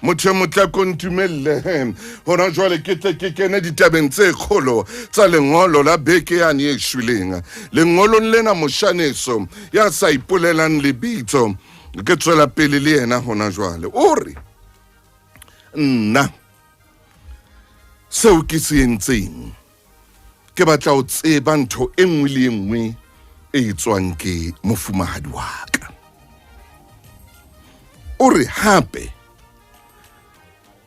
motho motla kontumelle hona jwale ke tle ke kene ditabeng tse kgolo tsa lengolo la beke yane e shweleng lengolong lena moshaneso ya sa ipolelang lebitso ke tswela pele le yena hona jwale o re nna seo ke se entseng ke batla o tseba ntho e nngwe le nngwe e tswang ke mofumahadi wa ka o re hape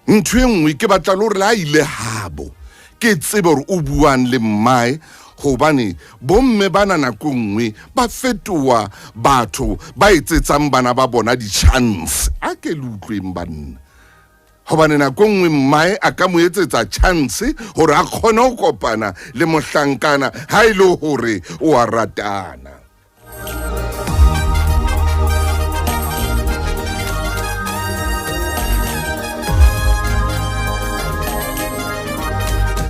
ntho e nngwe ke batla le hore la ile habo ke tsebe hore o buang le mmae hobane bomme bana nako nngwe ba fetoa batho ba etsetsang bana ba bona di-chance a ke le utlweng banna hobane nako nngwe mmae a ka mo etsetsa chance hore a kgone ho kopana le mohlankana ha ile hore o a ratana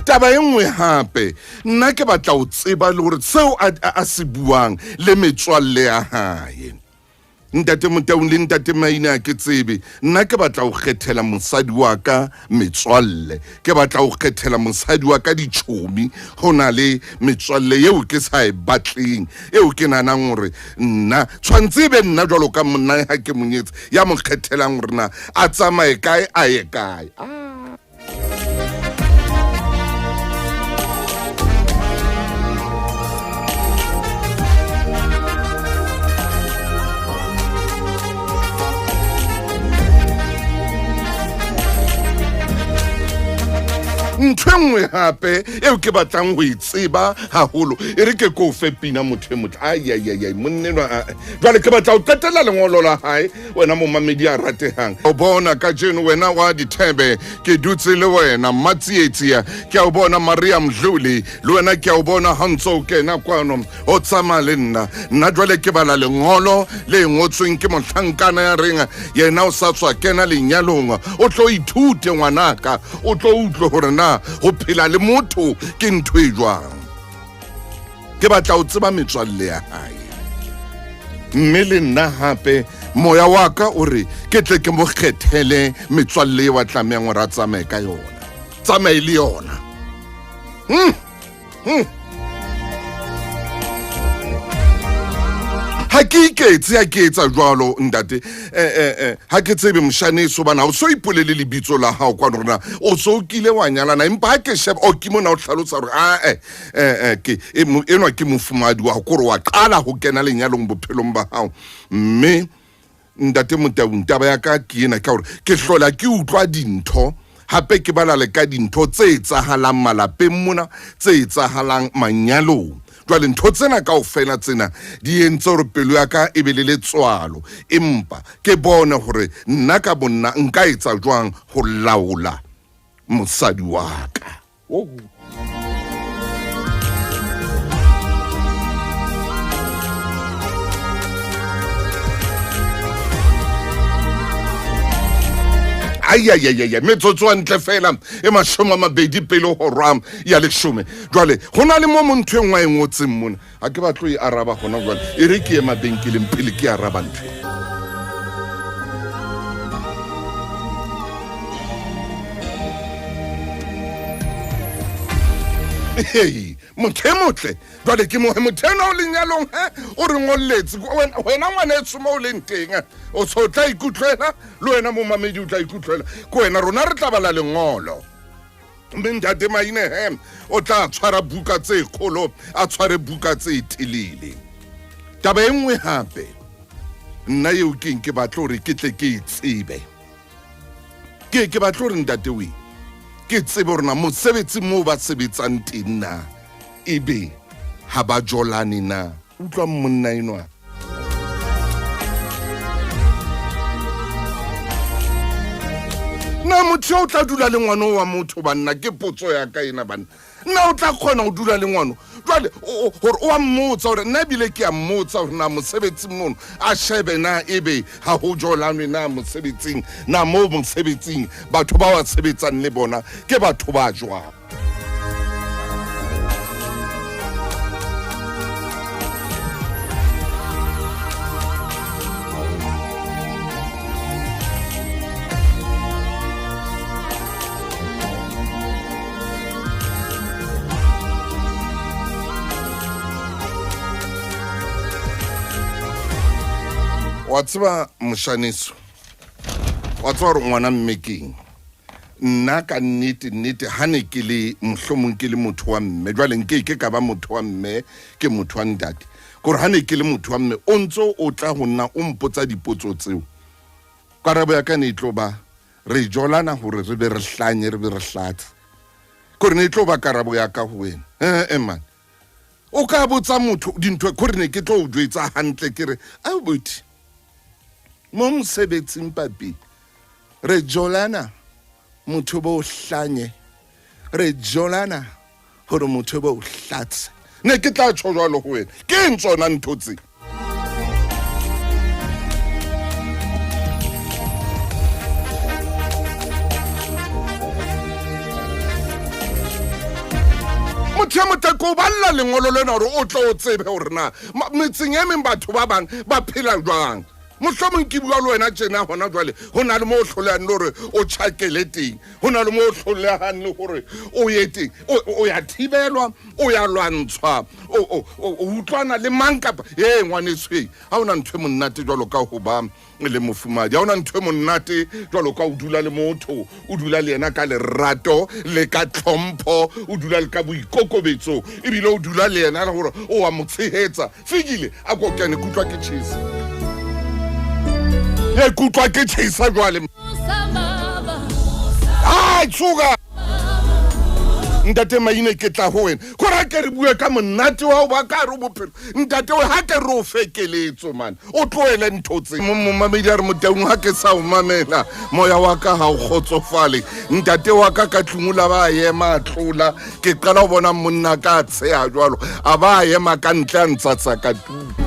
taba e nngwe hape nna ke batla o tseba le hore seo a se buang le metswalle ya hae ntate Motaung le ntate Maina ke tsebe nna ke batla o kgethela mosadi wa ka metswalle ke batla o kgethela mosadi wa ka dichomi hona le metswalle eo ke sa e batleng eo ke nanang hore nna tshwantse be nna jwalo ka monna ha ke monyetse ya mo kgethelang hore na a tsamaye kae a ye kae ntho nngwe hape eo ke batlang ho itseba haholo e re ke ko fe pina motho motho ai monnenwa jwale ke batla o qetela lengolo la hae wena mo mamedi a ratehang o bona ka jeno wena wa dithebe ke dutse le wena matsietsia ke o bona Maria Mdluli le wena ke o bona hantso kena kwano o tsama le nna jwale ke bala lengolo le ngotsweng ke mohlankana ya renga yena o sa tswa kena lenyalong o tlo ithute ngwanaka o tlo utlwe hore na ho phela le motho ke ntho e jwang ke batla o tseba metswalle ya hae mme le nna hape moya wa ka o re ke tle ke mo kgethele metswalle wa tlamehang hore a tsamaye ka yona tsamaye le yona ha ke iketse ha ke etsa jwalo ntate ha ke tsebe moshaneso bana o so ipolele lebitso la hao kwa rona o so kile wa nyalana empa ha ke sheba o ke mona o hlalosa hore ke enwa ke mofumadi wa gore wa qala ho kena lenyalong bophelong ba hao mme ntate Motaung taba ya ka ke ena ka hore ke hlola ke utlwa dintho hape ke bala le ka dintho tse etsahalang malapeng mona tse etsahalang manyalong jwale ntho tsena kaofela tsena di entse hore pelo ya ka e be le letswalo empa ke bone hore nna ka bonna nka etsa jwang ho laola mosadi wa ka metsotso ntle fela e mashome a mabedi pele ho rwam ya leshome jwale hona le mo montho engwa e ngotseng mona ha ke batlo e araba hona jwale e re ke e mabenkeleng pele ke araba ntho motho motle jwale ke mothena o lenyalong o re ngolletse wena ngwanetso mo o leng teng o so tla ikutlwela le wena mo mamedi o tla ikutlwela ke wena rona re tla bala lengolo mme ntate Maina o tla tshwara buka tse kgolo a tshware buka tse telele taba e nngwe hape nna eo ke batla hore ke tle ke itsebe ke batla hore ntate we ke tsebe hore na mosebetsi moo ba sebetsang teng na ebe ha ba jolane na utlwa monna enwa na motho o tla dula le ngwana wa motho banna ke potso ya ka ena banna nna o tla kgona ho dula le ngwana jwale hore o a mmotsa hore nna bile ke a mmotsa hore na mosebetsi mono a shebe na ebe ha ho jolanwe na mosebetsing na mo mosebetsing batho ba wa sebetsang le bona ke batho ba jwang wa tseba moshaniso wa tswa re ngwana mmekeng nna ka nnete ha ne ke le mohlomong ke le motho wa mme jwale nke ka ba motho wa mme ke motho wa ntate gore ha ne ke le motho wa mme o ntso o tla go nna o mpotsa dipotso tseo karabo ya ka ne tlo ba re jolana gore re be re hlanye re be re hlatse gore ne tlo ba karabo ya ka go wena man o ka botsa motho dintho gore ne ke tlo o jwetsa hantle ke re a bothi mo mosebetsing papi re jolana motho bo hlanye re jolana gore motho bo hlatse ne ke tla tsho jwalo go wena ke ntsona nthotse motho motako ba lla lengolo lena gore o tlo o tsebe gore na metseng e meng batho ba bang ba phela jwang mohlomong ke bua le wena tjena hona jwale ho na le mo hlolehan le gore o tjhakele teng ho na le mo hlolehan le gore o ye teng o ya thibelwa o ya lwantshwa o utlwana le mang kapa ngwaneswe ha ona ntwe monnate jwalo ka ho ba le mofumadi ha ona ntwe monnate jwalo ka o dula le motho o dula le yena ka lerato le ka tlhompho o dula le ka boikokobetso ebile o dula le yena gore o wa motshehetsa fikile a go kene kutlwa ke tshisa ye kutlwa ke tshisa jwale tsuga ntate maine ke tla ho wena gore ke re bua ka monnate wa ba ka re bophelo ntate we ha ke re o fekeletso man o tloele nthotse mamedi a re motaung ha ke sa o mamela moya wa ka ha o khotsofale ntate wa ka ka tlungula ba yema tlola ke qala ho bona monna ka tsheha jwalo a ba yema ka ntla ntsatsa ka tu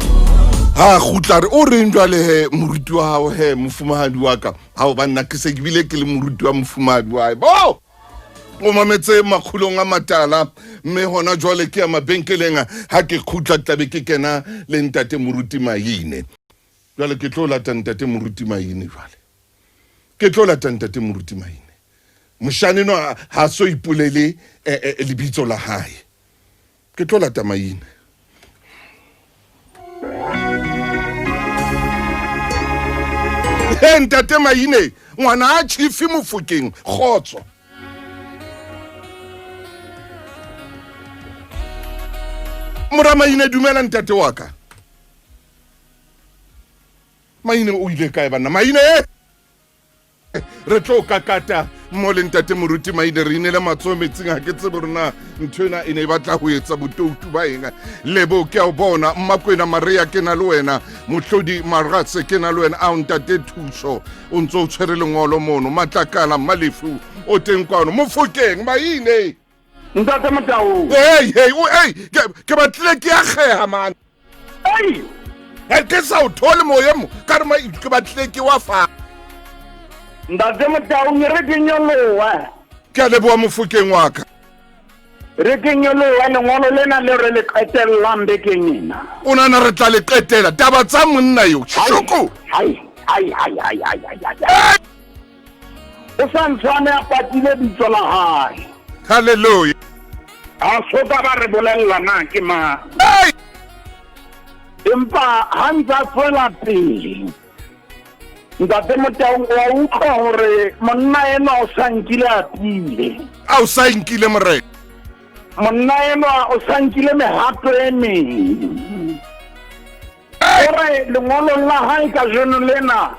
ha khutla re o reng jwale he moruti wa hao he mofumahadi wa ka ha o banna ke se ke bile ke le moruti wa mofumahadi wa bo o mametse Makgulong A Matala mme hona jwale ke ya mabenkeleng ha ke khutla tlabe ke kena le ntate moruti maine jwale ke tlo lata ntate moruti maine jwale ke tlo lata ntate moruti maine moshane no ha so ipulele lebitso la hae ke tlo lata maine ntate maine ngwana a tšifi mofokeng khotso mora maine dumela ntate wa ka maine o ile kae bana maine re tlo kakata mo le ntate moruti maine re inele matso metsing ha ke tsebe rena nthwena ene batla ho etsa botoutu ba enga lebo ke a bona mmakwena Maria ke na le wena mohlodi maratse ke na le wena a ntate thuso o ntso tshwere lengolo mono matlakala malefu o teng kwano mo fokeng maine ntate Motau hey ke batle ke a kgeha man ke sa o thole moyemo ka re ke batle ke wa fa ntate Motau re ke nyoloa ke a leboa mofokeng wa ka re ke nyoloa lengolo lena le re le qetellang bekeng ena o nana re tla le qetela taba tsa monna yo shoko o sa ntshwane a patile bitso la hae hallelujah a soka ba re bolella na ke ma empa ha ntsa tswela pele ntate Motau wa utlwa hore monna ena o sa nkile a pile a o sa nkile morena monna ena o sa nkile mehato e meng gore lengolo la hae ka jeno lena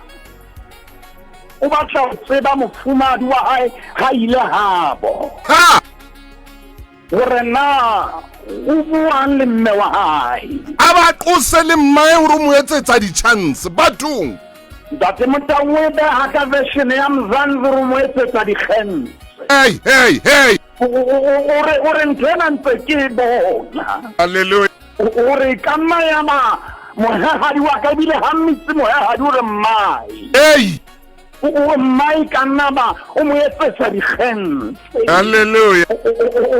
o batla ho tseba mofumahadi wa hae ha ile habo gore na o buang le mme wa hae a ba qose le mmae hore mo etsetsa di-chance bathong ntate Motau o beha ka version ya Mzansi hore mo etsetsa dikgense hey ore nthwena ntse ke bona hallelujah ore ka nna yama mohahadi wa ka ebile ha mmitse mohahadi ore mmae o mmae ka nna ba o mo etsetsa dikgense hallelujah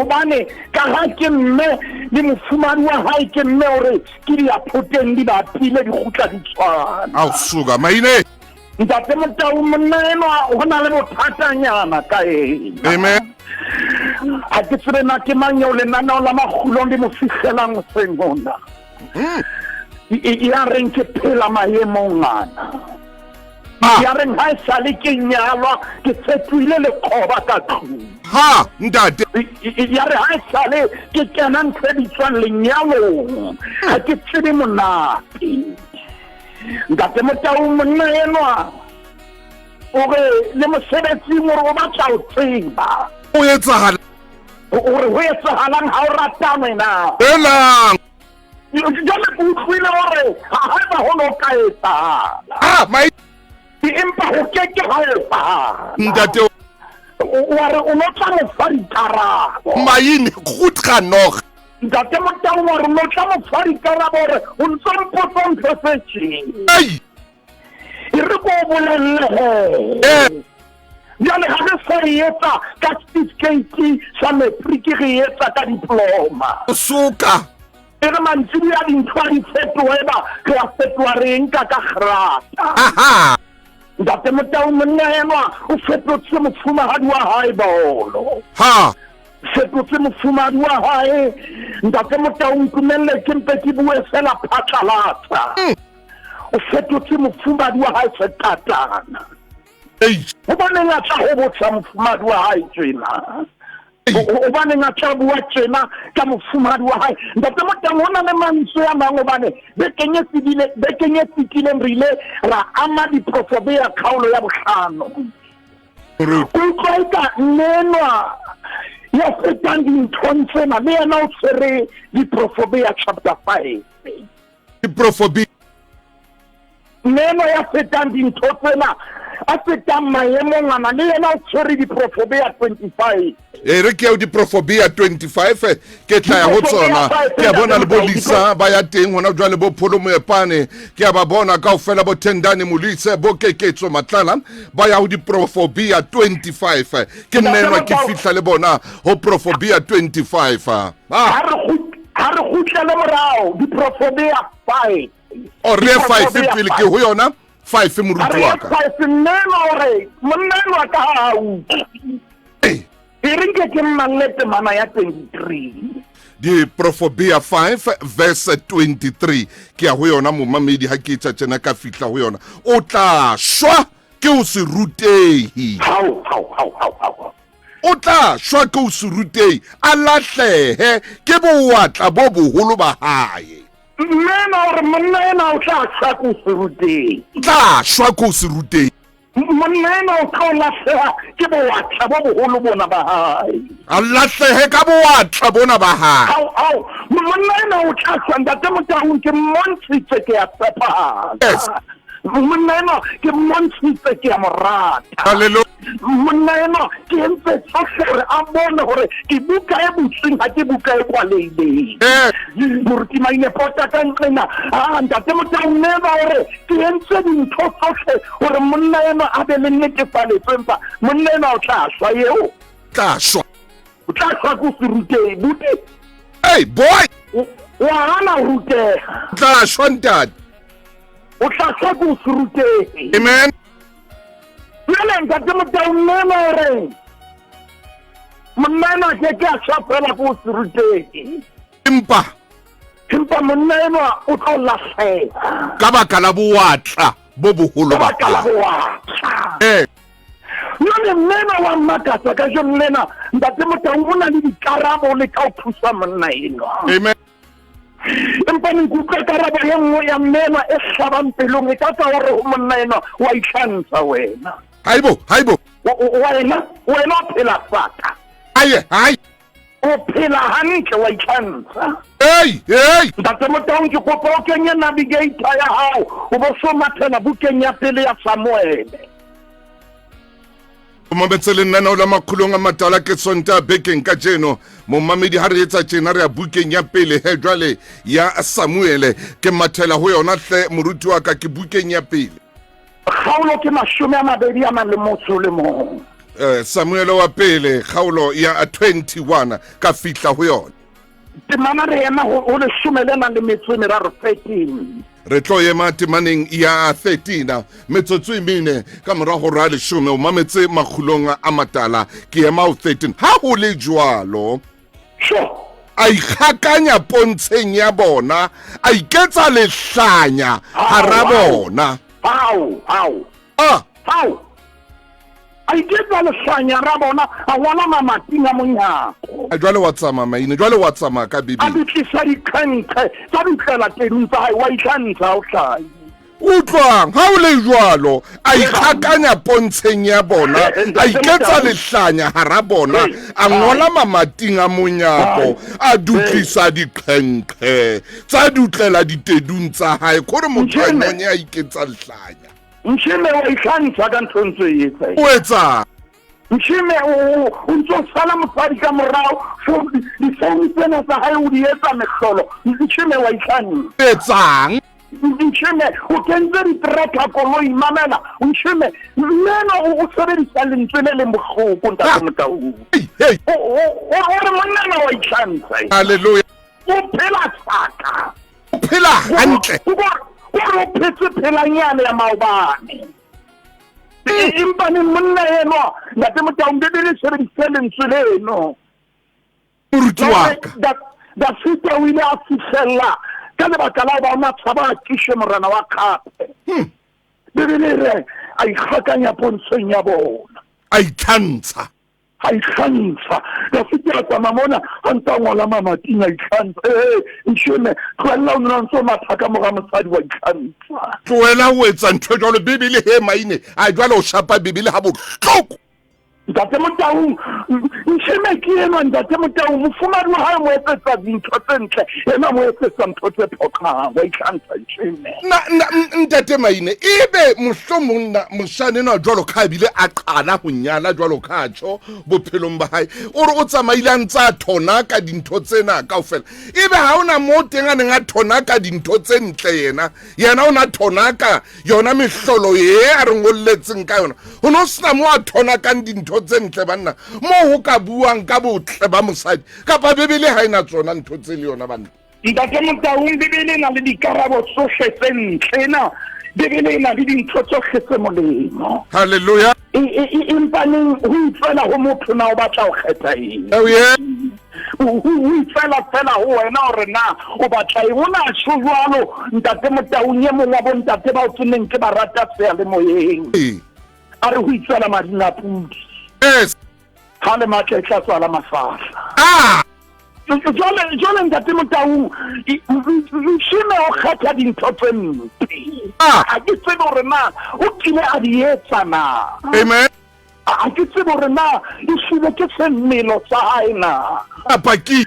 obane ka ha ke mme le mofumahadi wa hae ke mme hore ke diaphoteng di bapile di kgutla di tshwana a o suka maine ntate Motau monna ena ho na le bothatanyana ka ena amen ha ke tsebe na ke mang eo lenaneo la Makgulong di mo fitlhelang hoseng hona ya reng ke phela maemong ana ya reng ha sale ke nyalwa ke tsetwile le khoba ka tlung ha ntate ya re ha sale ke kena ntsheditswang lenyalong ha ke tsebe monate ntate Motau monna enwa o re le mosebetsi mo o batla o tseba o etsahala o re ho etsahalang ha o rata wena elang jwale ke utlwile hore ha ba ho no ka etsahala mai empa ho keke ha etsahala ntate wa re o no tla mo fa dikarabo maine goed gaan nog ntate Motau wa re o no tla mo fa dikarabo hore o ntse mpotsa ntho tse tjena ei e re ko bolelle jale ha re sa re etsa ka certificate sa matric re etsa ka diploma suka e re mantsibu ya dintho di fetohela re a fetoha re nka ka kgrata aha ntate Motau monna enwa o fetotse mofumahadi wa hae bolo ha fetotse mofumahadi wa hae ntate Motau nkumelle ke mpe ke bue fela phatlalatsa o fetotse mofumahadi wa hae sekatana ei o baneng a tla ho botsa mofumahadi wa hae tjena o baneng a tla bua tjena ka mofumahadi wa hae ntate Motau hona le mantswe a mang hobane bekeng e fetileng re ile ra ama diprofobe ya kgaolo ya bohlano o utlwa nenwa ya fetang dinthong tsena le yena o tshwere diprofobe ya chapter 5 diprofobi neno ya fetang dintho tsena a fetang maemong ana le yena o tshwere diprofobe ya 25 e re ke ya diprofobi ya 25 ke tla ya ho tsona ke ya bona le bolisa ba ya teng hona jwa le bo pholo moepane ke ya ba bona kaofela bo Tendane Molise bo Keketso Matlala ba ya ho diprofobi ya 25 ke nnenwa ke fihla le bona ho profobi ya 25 ha re khutlele morao diprofobe ya 5 o re 5 pele ke ho yona 5 moruti wa ka monna ka hao e ringe ke mangete mana ya 23 di Proverbia 5 verse 23 ke ya ho yona momamedi ha ke tsa tsena ka fihla ho yona o tla shwa ke o se rutehi o tla shwa ke o se rutehi a lahlehe ke boatla bo boholo ba hae mena hore monna ena o tla shwa ke o se rutehi tla shwa ke o se rutehi monna ena o tla lahleha ke boatla bo boholo bona ba hae a lahlehe ka boatla bona ba hae monna ena o tla shwa ntate Motau ke mmontshitse ke ya tshepahala monna ena ke mmontshitse ke ya morata haleluya monna ena ke entse tsohle hore a bone hore ke buka e butsweng ha ke buka e kwaleileng moruti maine pota ka nqena ntate Motau neba hore ke entse dintho tsohle hore monna ena a be le nnetefalletso empa monna ena o tla shwa eo tla shwa o tla shwa ke o se rutehi buti hey boy wa hana o ruteha tla shwa ntate o tla shwa ke o se rutehi amen Nele ntate Motau nena hore monna ena ke a shwa fela ke o se rutehi empa monna ena o tlo lahleha ka baka la boatla bo boholo ba hae None mena wa makatsa ka jone lena ntate Motau o na le dikarabo le ka o thusa monna ena amen empa nkutlwe karabo e nngwe ya mena e hlabang pelong e ka tsa hore ho monna ena wa itlhantsha wena haibo wena o phela saka hayi o phela hantle wa itlhantsha hey ntate Motau ke kopa o kenye navigator ya hao o bo so mathela bukeng ya pele ya Samuele o mabetse le nna la Makgulong A Matala ke sonta bekeng ka jeno momamedi ha re etsa tjena re ya bukeng ya pele he jwale ya Samuele ke mathela ho yona hle moruti wa ka ke bukeng ya pele kgaolo ke 24 le mong Samuele wa pele kgaolo ya 21 ka fihla ho yona temana re ema ho le 13 re tlo ema temaneng ya 13 metsotso e mene ka mora ho ra le 10 o mametse Makgulong A Matala ke ema o 13 ha ho le jwalo a ikgakanya pontsheng ya bona a iketsa lehlanya hara bona How? A iketsa lehlanya ra bona a ngola mamating a monyako. jwale wa tsamaya Maine jwale wa tsamaya ka A Bebele di tlisa dikgenthe tsa dikgela teng tsa hae wa ikgantsha o hlahi. utlwang ha o le jwalo a ikgakanya pontsheng ya bona a iketsa lehlanya hara bona a ngola mamating a monyako a dutlisa diqhenkge tsa dutlela ditedung tsa hae kore motho a nonye a iketsa lehlanya Mshime wa ikgantsha ka ntho ntse e etsa. o etsang Mshime o ntso sala mosadi ka morao so di-phone tsena tsa hae o di etsa mehlolo. Mshime wa ikgantsha. o etsang Mshime o kentse ditereka koloi mamela. Mshime mmeno o sebedisa lentswe le leng bohloko ntate Motaung. hey O re monna wa ikgantsha. haleluya O phela tsaka. o phela hantle O re o phetse phelanyane ya maobane. Empa ne monna eno ntate Motaung Bebele sebedisa lentswe leno. moruti wa ka Da fita o ile a fihlella ka lebaka la ba ona tshaba a kishe morana wa kgape. Bebele re a ikgakanya pontsheng ya bona. a ithantsha A ikgantsha da fita tsa mamona a ntse a ngola mamating a ikgantsha. Nshime tlohella o nna ntse o matha ka mora mosadi wa ikgantsha. tloela o etsa ntho jwalo Bebele he Maine a jwale o shapa Bebele ha bohloko Ntate Motaung nshime ke ena ntate Motaung mofumane wa hae mo etsetsa dintho tse ntle ena mo etsetsa ntho tse phokang wa ikgantsha nshime. ntate Maine ebe mohlomong moshane na jwalo ka bile a qala ho nyala jwalo ka tjho bophelong ba hae o re o tsamaile a ntse a thona ka dintho tsena kaofela ebe ha ona mo teng a neng a thona ka dintho tse ntle yena o na thona ka yona mehlolo ye a re ngolletseng ka yona ho no sena mo a thona ka dintho tse ntle banna mo ho ka buang ka botle ba mosadi kapa Bebele ha ina tsona ntho tse le yona banna Ntate Motaung Bebele na le dikarabo tsohle tse ntle na Bebele na le dintho tsohle tse molemo. haleluya Empa neng ho itswela ho motho na o batla ho kgetha eng. oh yeah O itswela fela ho wena hore na o batla eng. O na tjho jwalo ntate Motaung ye mong wa bo ntate ba o tseneng ke ba rata seyalemoyeng. A re ho itswela mading a pudi yes ha le matla e tla tswala mafahla. Jwale ntate Motaung nshime o kgetha dintho tse mpe. Ha ke tsebe hore na o kile a di etsa na. amen Ha ke tsebe hore na ehlile ke semmelo sa hae na. apaki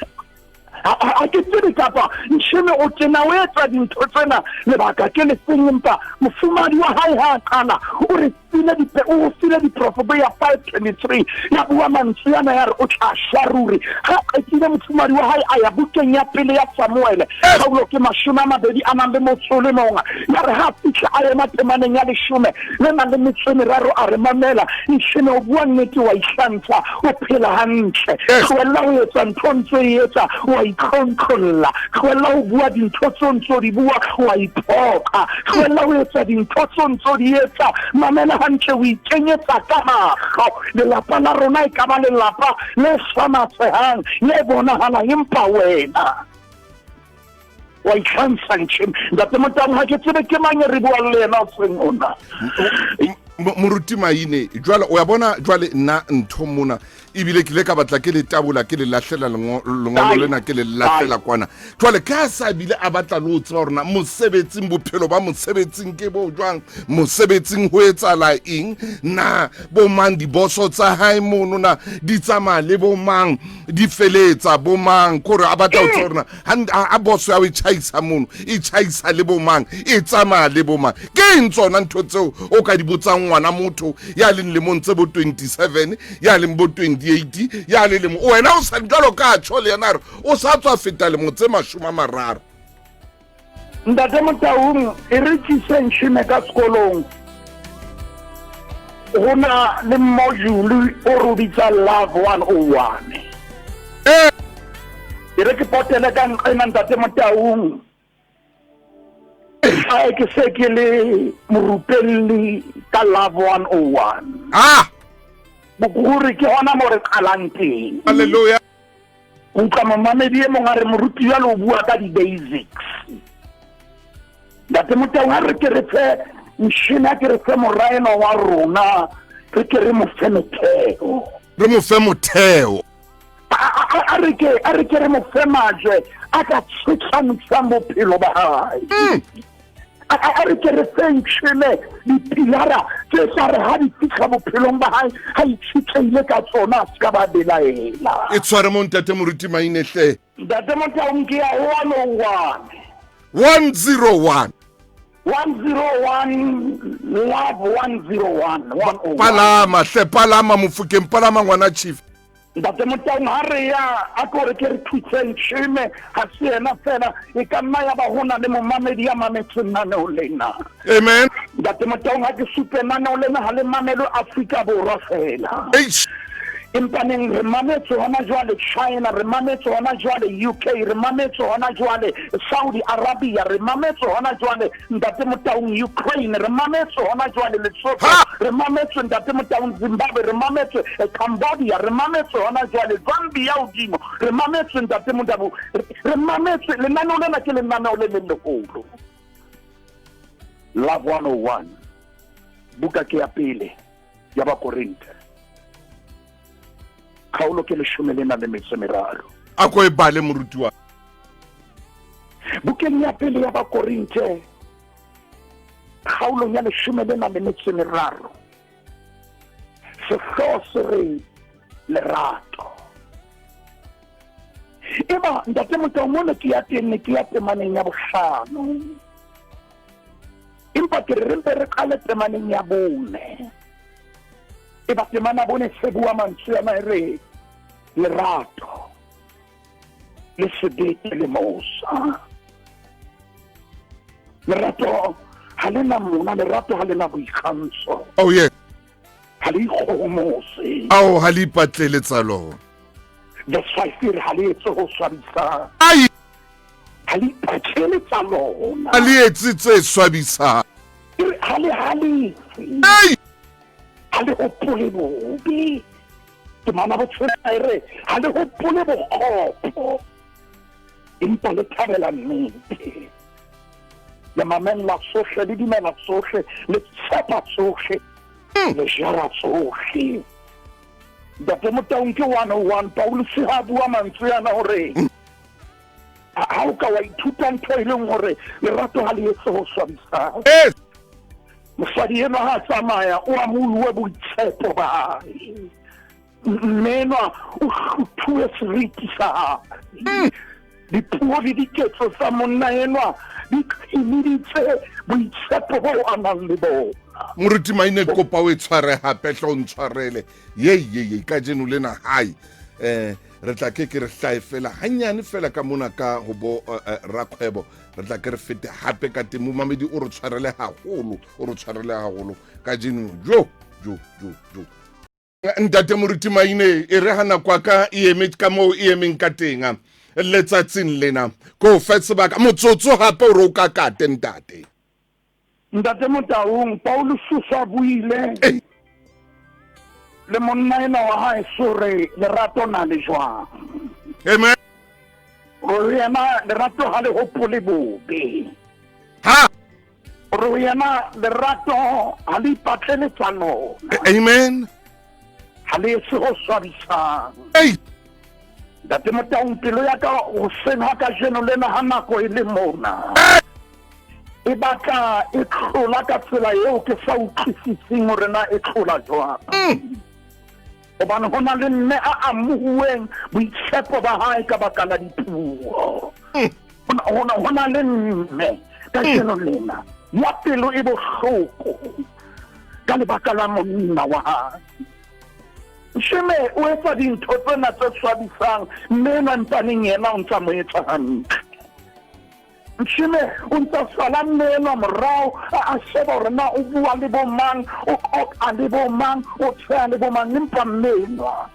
Ha ke tsebe kapa nshime o tena o etsa dintho tsena lebaka ke le seng empa mofumadi wa hae ha qala o re sile diprofo ya 523 ya bua mantswe yana ya re o tla sharuri ha qetile mofumadi wa hae a ya bukeng ya pele ya Samuele Kgaolo ke 20 ya re ha fihla a ema temaneng ya 10 le na le metso a re mamela nshime o bua nnete wa ihlantsha o phela hantle tlohella ho etsa ntho ntse e etsa wa ikontrolla tlohella ho bua dintho tse ntse di bua wa iphoka tlohella ho etsa dintho tse ntse di etsa mamela hantle o ikenyetsa ka mahlo lelapa la rona e ka ba lelapa le samatsehang le bonahalang empa wena wa ikgantsha nshime ntate Motaung ha ke tsebe ke mang re bua le yena o seng ona. moruti Maine jwale o ya bona jwale nna ntho mona ebile ke le ka batla ke le tabola ke le lahlela lengolo lena ke le lahlela kwana jwale ka sa bile a batla le ho tseba rona mosebetsing bophelo ba mosebetsing ke bo jwang mosebetsing ho etsala eng na bo mang di boso tsa hae mono na di tsamaya le bo mang di feletsa bo mang kore a batla ho tseba rona a boso ya o chaisa mono e chaisa le bo mang e tsamaya le bo mang ke ntsona ntho tseo o ka di botsang ngwana motho ya le lemong tse bo 27 ya le bo 28 ya le lemo wena o sa jalo ka tjho le yana re o sa tswa feta le motse 30. Ntate Motaung e re tshise nshime ka sekolong hona le module o re bitsa Love 101 e re ke potele ka nqena Ntate Motaung ha ke se ke le morupelli ka Love 101 boguri ke hona mo re qalang teng haleluya o ka mamamedi e mong a re moruti ya lo bua ka di-basics ntate Motau ha re ke re fe mshina ke re fe moraeno wa rona re ke re mo fe motheo a re ke re mo fe majwe a ka tshitshamisa bophelo ba hae a re ke re fe ntshele dipilara tse sa re ha di fitla bophelong ba hae ha itshitleile ka tsona a ska ba belaela e tshware mo ntate moruti mainehle ntate Motau nke ya 101 love 101 palama mofukeng palama ngwana chief ntate Motau ha re ya a kore ke re thutseng tshime ha se ena fela e ka nna ya ba hona le momamedi ya mametseng naneo lena amen ntate Motau ha ke supe naneo lena ha le mamelo Afrika Borwa fela empaneng re mametse hona jwale China re mametse hona jwale UK re mametse hona jwale Saudi Arabia re mametse hona jwale ntate Motau Ukraine re mametse hona jwale Lesotho re mametse ntate Motau Zimbabwe re mametse Cambodia re mametse hona jwale Zambia udimo re mametse ntate Motau re mametse lenaneo lena ke lenaneo le leholo Love 101 buka ke ya pele ya ba Korinte khaolo ke 13 a ko e bale moruti wa bukeng ya pele ya ba Korinte khaolo ya 13 se re lerato eba ntate Motau mona ke ya tenne ke ya temaneng ya bohlano empa ke re re kale temaneng ya bone eba temana bone se bua mantswe a re lerato le sebete le mosa lerato ha le na mona lerato ha le na boikgantsho oh yeah ha le ikgomose ha le ipatleletsa lona that's why fear ha le etso ho swabisa ai ha le ipatleletsa lona ha le etsitse swabisa ha le ai ha le hopole bobe ke mana botsela ere ha le hopole bokgopo empa le thabela nnete le mamela sohle le dimela sohle le tshepa sohle le jara sohle ntate Motau ke 101 Paulus ha bua mantswe ana hore ha o ka wa ithuta ntho e leng hore lerato ha le etse ho swabisa mosadi ena ha tsamaya o a molue boitshepo ba hae mmenwa o thue seriti sa hae dipuo le diketso tsa monna enwa di khimeditse boitshepo bo a nang le bona moruti maine kopa o e tshware hape tlo ntshwarele ye ka jeno lena hai re tla ke re hlae fela hanyane fela ka mona ka go bo rakgwebo re tla ke re fete hape ka temo mamedi o re tshwarele haholo ka jeno jo ntate moruti maine e re hana kwa ka eme ka mo emeng ka tenga letsatsing lena go fetse ba ka motsotso hape o re o ka kate ntate Motau Paulus sa buile le monna ena wa hae sore lerato na le jwang amen o yena lerato ha le hopole bobe ha o yena lerato ha le ipatleletsa lona amen ha le se ho swabisang ntate Motau pelo ya ka o sena ka jeno lena ha nako e le mona e batla e tlola ka tsela eo ke sa utlwisising hore na e tlola jwang hobane ho na le mme a amohuweng boitshepo ba hae ka baka la dipuo ho na le mme ka jeno lena ya pelo e bohloko ka lebaka la monna wa hae sheme o etsa dintho tsena tse swabisang mme mpaneng yena o ntsa mo etsa hantle Mshime unta salam nela mrao a sheba rena o bua le bo mang o a le bo mang o tsaya le bo mang nimpa mela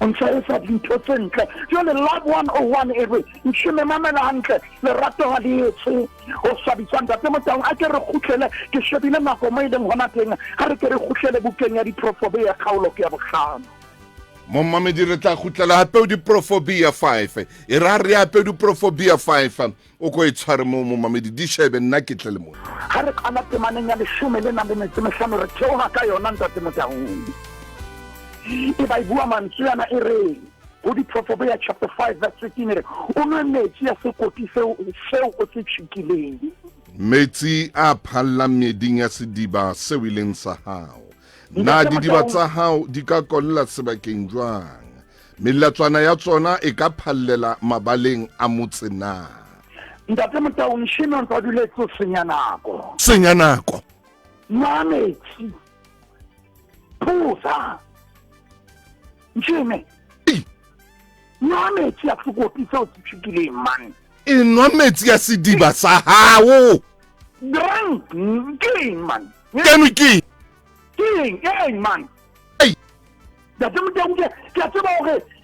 unta esa dintho tse ntle jole Love 101 ere mshime mamela hantle le rato ha di etse o swabisa ntate Motau a ke re khutlele ke shebile nako mo ileng hona teng ha re ke re khutlele bukeng ya diprofobe ya khaolo ke ya bohlano Mommamedi re tla khutlela hape o diprofobia 5 e ra re hape diprofobia 5 o ko e tshware mo mommamedi di shebe nna ke tle le mona ha re kana temaneng ya 15 re theoha ka yona ntate Motaung e ba bua mantswe e re o diprofobia chapter 5 verse 15 re o nwe metsi ya sekoti seo o se tshikileng metsi a phalla meding ya sediba seo ileng sa hao na didiba tsa hao di ka kolla sebakeng jwang melatswana ya tsona e ka phallela mabaleng a motsena ntate Motaung shino ntwa diletse senya nako nwa metsi phuza njime nwa metsi ya sekoti seo se tshikileng man nwa metsi ya sediba sa hao drink man ke King, man. Hey. That's what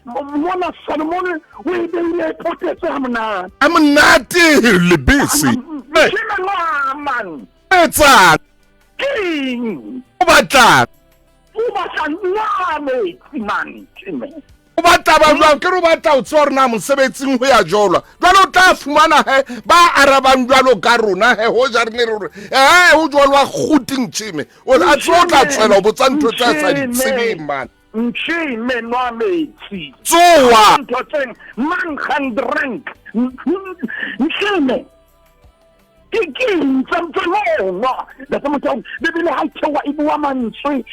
Mona Solomon, we didn't put it on. I'm not busy. Man. It's a King. What that? Man. Ba taba jwang ke re ba tla o tsorna mosebetsing ho ya jola jwalo tla fumana he ba arabang jwalo ka rona he ho ja rene re ho jwalwa khuting chime o a tsotla tsela o botsa ntho tsa sa di tsebeng man Nchime nwa metsi tsoa man can drink nchime no that's what I'm bebele ha tsewa ibua mantswe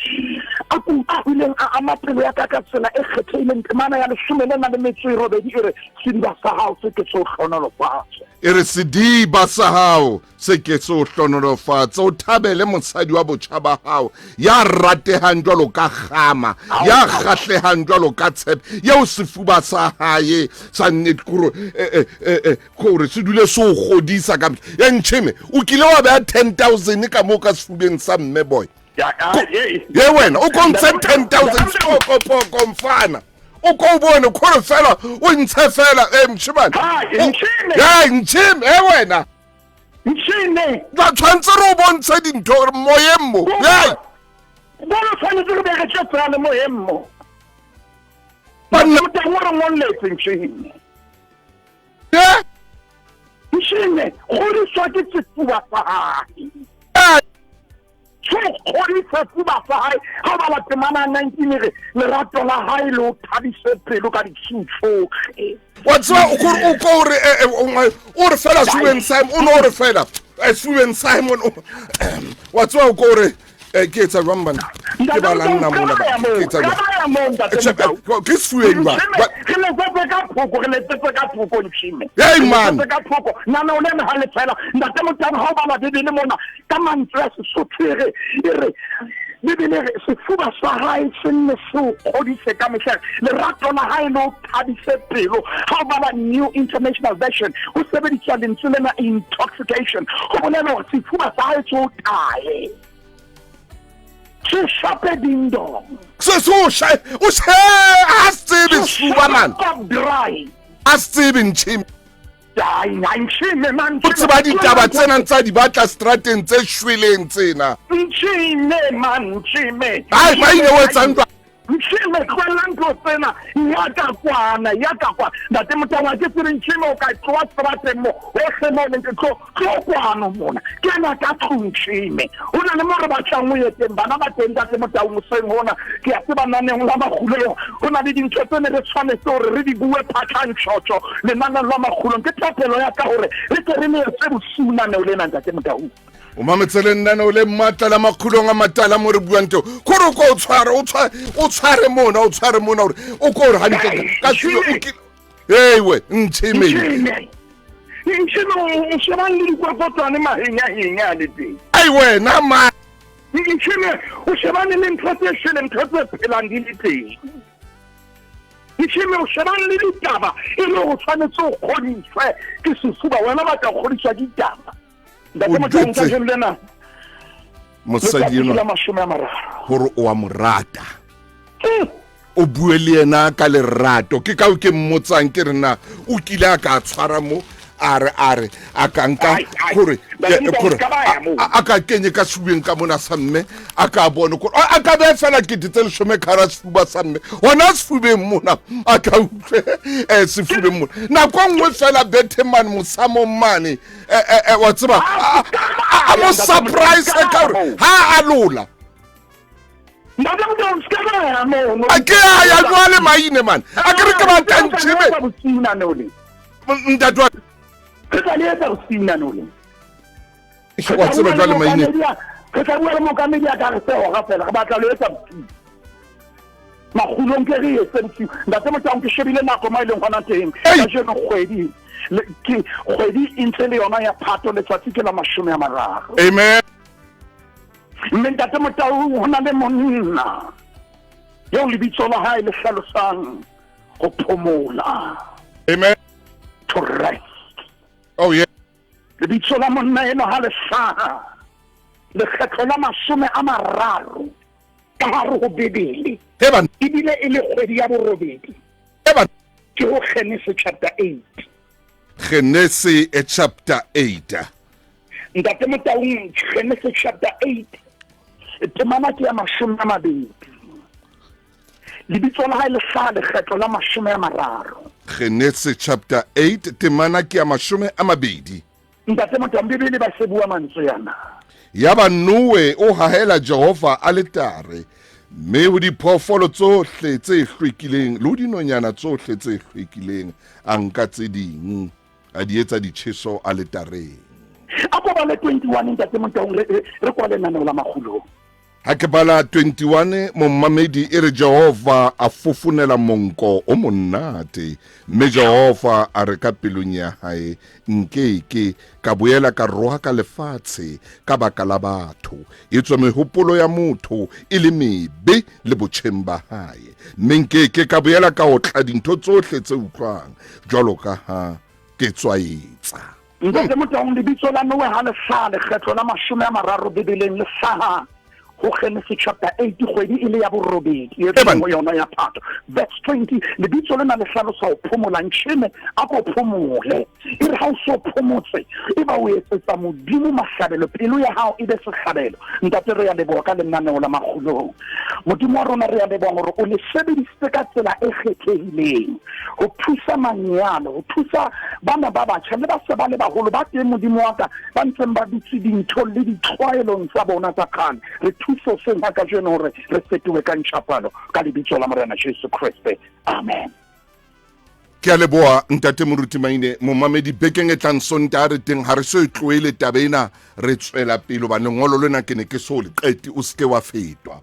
a kutlileng a amaphelo ya ka tsela e kgethileng temana ya 17 ere sidiba sa hao se ke so hlonolofatse ere sidiba sa hao se ke so hlonolofatse o thabele mosadi wa botjhaba hao ya ratehang jwalo ka khama ya kgahlehang jwalo ka tshepe ya o sefuba sa hae sa nnetkuro gore se dule so godisa ka ya nchime o kile wa ba 10,000 ka mo ka sefubeng sa mme boy ye wena o kontse 10,000 poko mfana o ko bone khore fela o ntshe fela mshimane ya nchime wena nchime ba tshwantse re o bontshe dintho moyemmo ya bona tshwanetse re bega tshetsana moyemmo banna motangwa monletse nchime ya nchime gore swa ke tsefuwa fa hae Kori sefuba sa hae ha ba la temana 19 re lerato la hae lo thabise pelo ka ditshutso what's o ko re fela Suwen Simon o re fela Suwen Simon what's o ko re ke etsa jwang ke ba la nna mona ke etsa ke Suwen ba ke le ka phoko nchime hey man ka phoko nana o le ha le fela ntate motaba ha ba la bebele mona ka mantswe se sotlhere ere bebele sefuba sa hae se nne so godise ka mehla lerato la hae lo thabise pelo ha ba la New International Version o sebedisa lentswe lena intoxication go bolela sefuba sa hae so tae Shape ding dong. So Steven Superman. Dry. Steven Chim. I'm Chim man. What's about the Tabatsen and Sadi Bata Stratton Shwilling Tina? Chim man, Chim. I know what's under. Nchime kwalango tena yakakwa ndate mutawa ke sire nchime ka twa strate mo o se mo nke ko kwano mona kana ka tshime una le mo re ba tshangwe yete bana ba tenda te mutawa mo seng hona ke a tseba naneng la magulong una le dintho tsene re tshwane gore re di bue phatlhang tshotso le nana la magulong ke tlapelo ya ka gore re ke re ne se busuna ne o le nna te mutawa o mametsele nna o le Matala Makgulong A Matala mo re buang teo gore o go tshware mona gore o go re hantle ka tshilo o ke we nchime o sheba le dikwakotsane mahenya le teng ai wena ma nchime o sheba le ntho tse phelang di le teng nchime o sheba le ditaba e le go tshwanetse o godiswe ke sefuba wena ba ka godiswa ditaba mosadi eno gore o a morata o bue le yena ka lerato ke ka o ke mmotsang ke rena o kile a ka tshwara mo are a ka nka gore a ka kenye ka subeng ka mona sa mme a ka bone gore a ka be fela ke ditse leshome khara sefuba sa mme hona sefubeng mona a ka utlwe sefubeng mona nako nngwe fela Betterman mosamo mane wa tseba a mo surprise ka gore ha a lola ake ya jwale maine man a ke re ke ba tantshebe ntatwa wa tseba jwale maine ke tla bua le mokamedi a ka re seo ga fela ga batla le etsa Makgulong ke re etsa ntate motho ke shebile nako mai le ngwana teng ka jeno kgwedi e ntse le yona ya phato letsatsi ke la 30. Amen. mme ntate motho ho na le monna yo lebitso la hae le hlalosang go phomola. Amen. To rest. Oh yeah. Lebitso la monna eno ha le hlaha lekgetlo la 30 ka hare ho Bebele ebile e le kgwedi ya borobedi ke ho Genesis chapter 8. Genesis chapter 8. Ntate motaung Genesis chapter 8 temana ke ya 20. lebitso la hae le hlaha lekgetlo la 30. Genesis chapter 8 temana ke ya 20. Ntate motaung Bebele ba se bua mantswe yana yaba Noe o hahela Jehova alitare me ho diphoofolo tsohle tse hlwekileng le dinonyana tsohle tse hlwekileng a nka tse ding a di etsa ditjheso alitareng. Ako ba le 21 ntate motaung re kwale naneo la Makgulong. Ha ke bala 21 mommamedi e re Jehova a fofunela monko o monate mme Jehova a re ka pelong ya hae nkeke ka boela ka roha ka lefatshe ka baka la batho e tswa mehopolo ya motho e le mebe le botjheng ba hae mme nkeke ka boela ka otla dintho tsohle tse utlwang jwalo ka ha ke tswaetsa. Ntate motaung lebitso la Noe ha le hlaha lekgetlo la 30 Bebeleng le hlaha ho Genesis chapter 8 kgwedi ile ya borobedi e tlo yona ya phato verse 20 lebitso lena le hlalosa ho phomola ntsheme a ko phomole e re ha o so phomotse e ba o etsetsa modimo mahlabelo pelo ya hao e be sehlabelo. Ntate re ya leboha ka lenaneo la Makgulong modimo wa rona re ya leboha hore o le sebedisitse ka tsela e kgethehileng ho thusa manyalo ho thusa bana ba batjha le ba se ba le baholo ba teng modimo wa ka ba ntseng ba dutse dintho le ditlwaelong tsa bona tsa kgale re thuso se nka ka jeno hore re fetohe ka ntjhapalo ka lebitso la Morena Jesu Kriste. Amen. Ke a leboha ntate moruti maine momamedi bekeng e tlang Sontaha re teng ha re so tloele tabena re tswela pele ba lengolo lena ke ne ke so le qeti o ske wa fetwa.